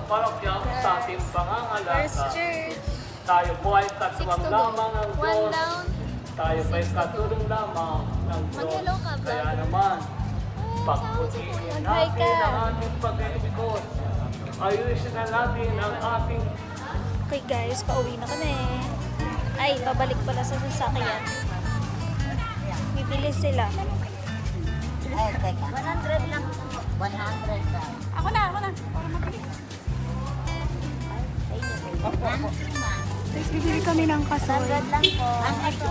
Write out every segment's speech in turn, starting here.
Parokya sa ating First pangangalaga. church. Tayo po ay katuwang 6 to go. lamang ng 1 Diyos. down. Tayo po ay katulong lamang ng Diyos. Mag-hello ka, vlog. Kaya naman, pagputihin Mag-hi natin ka. ang ating paglilingkod. Ayusin na natin ang ating Okay guys, pauwi na kami. Ay, pabalik pala sa sasakyan. Bibili sila. Ay, teka. 100 lang. 100 lang. Ako na. Para mabilis. Guys, bibili kami ng kasoy. 100 lang po. Ang ito.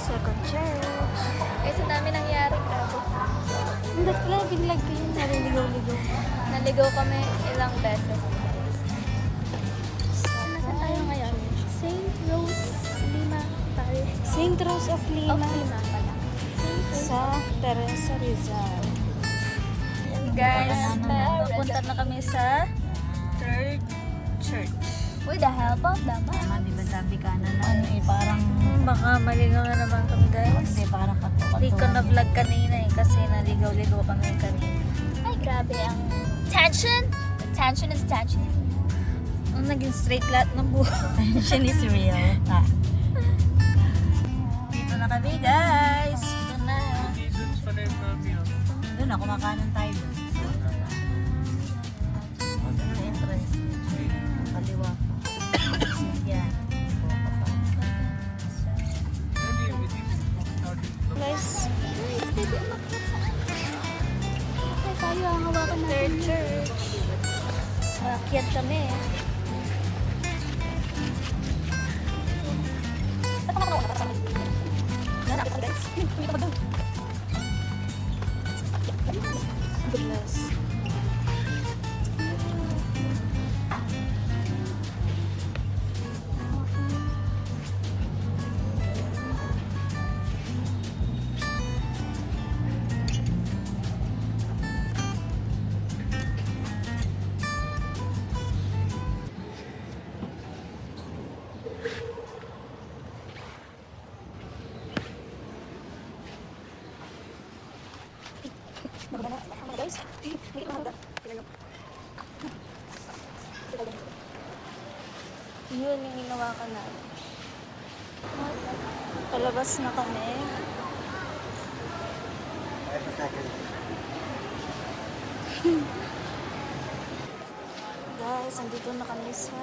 Second church. Guys, ang dami nangyari. Grabe. Hindi pala, binlag ko yun. Naliligaw-ligaw. Naligaw kami ilang beses. Nasaan tayo ngayon? St. Rose Lima tayo. St. Rose of Lima. Pala. Sa Teresa Rizal. Guys, punta na kami sa third church. With the help of the mom. Di ba sabi ka na parang, Baka maligaw na naman kami guys. hindi, parang Hindi ko na-vlog kanina kasi naligaw-ligaw kami kanina. Ay, grabe ang tension. Tension is tension. Ang naging straight lahat ng buhay. tension is real. Dito na kami guys. Dito na. Doon ako makanan tayo doon. Ano entrance? Kaliwa pa. Yan. Guys. Pwede umakyat sa okay, tayo ang hawakan natin. Third church. Umakyat kami. Goodness. Yun yung hinawakan natin. Palabas na kami. Guys, andito na kami sa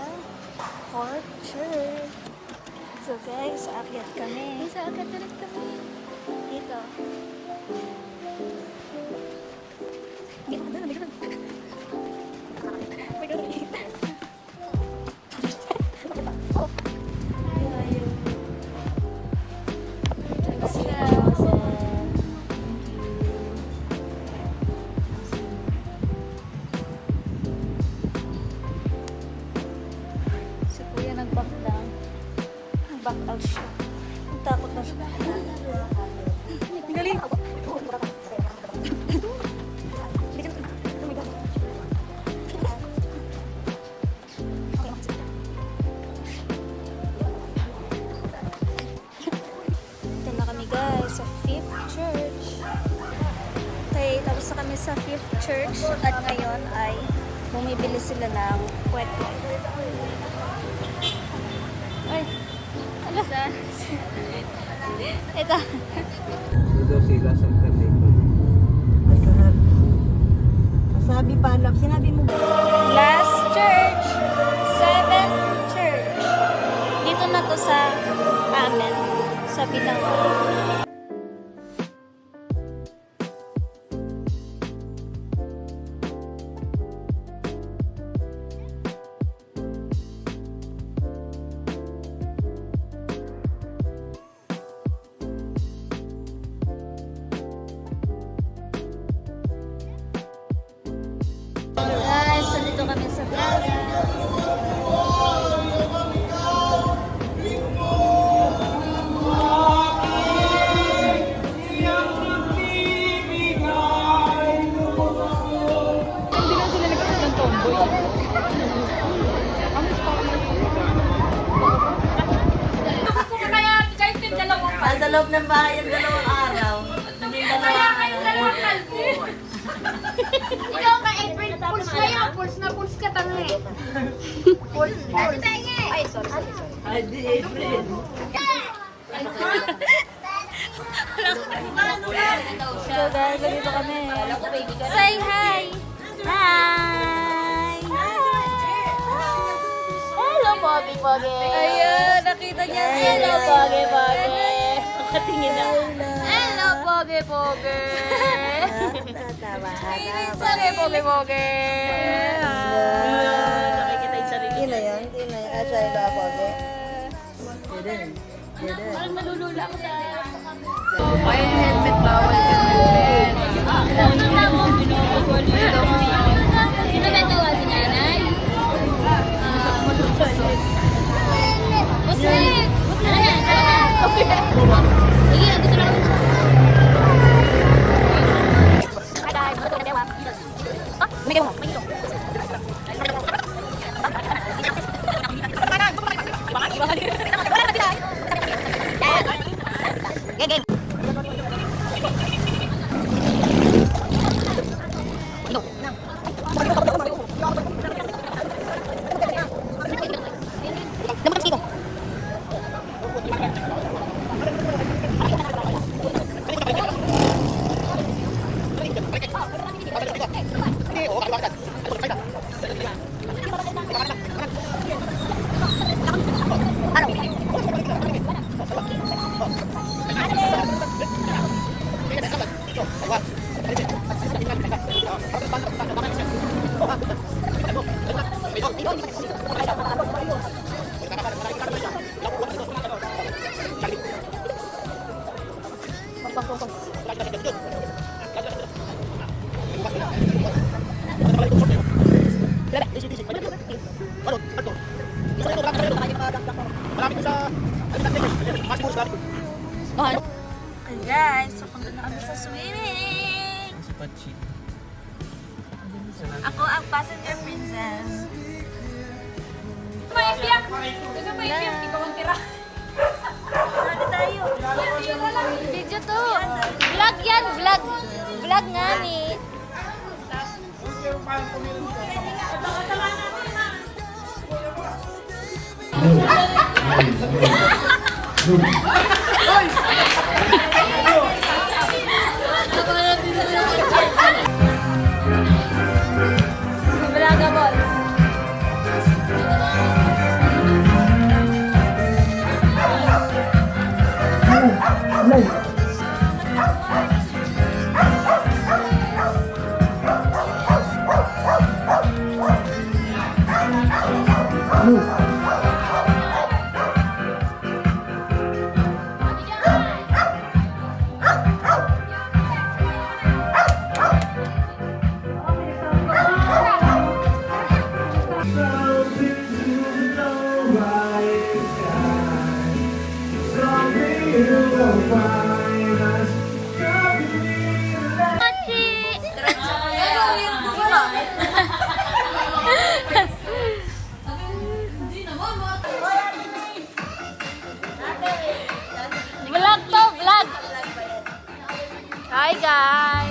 fourth church. So guys, aakyat kami. Sa aakyat na rin kami. Dito. Si Kuya nag-back down. Nag-back out siya. Takot na siya. Galing! Ito na kami guys sa 5th church. Okay, tapos na kami sa 5th church at ngayon ay bumibili sila ng puwet. Ay! Ala! Ito. Ito sila sa kanito. Sabi pa, love, sinabi mo ba? Last church. 7th church. Dito na to sa amin. Sa Binangon. Guys, nandito kami sa plaza. Sa loob ng bahay yung 2 araw. Yung 2 araw. Pulse na pulse ka, tangi. Pulse. Ay, sorry. So guys, dito kami. Say hi! Hi! Hello, Pogi Pogi! Ayun, nakita niya siya. Hello, Pogi Pogi! Nakatingin na. Hello, Pogi Pogi! Tama. Sorry, Pogi Pogi! Nakikita yung sarili. Hindi na yan. Siya yung Pogi. Parang malulula ko sa... Ay, helmet bawal ka helmet. Sino ba ito? Si nanay? Muslim! Tara na! Sige, dito na kami. May gawa. Game. Guys, so punta na kami sa swimming! Ako ang passenger princess. May iyak! Gusto may iyak? Ikaw ang tira. Ano tayo? Video to! Vlog yan! Vlog! Vlog nga ni. Vlog ball. Vlog to, vlog. Hi guys.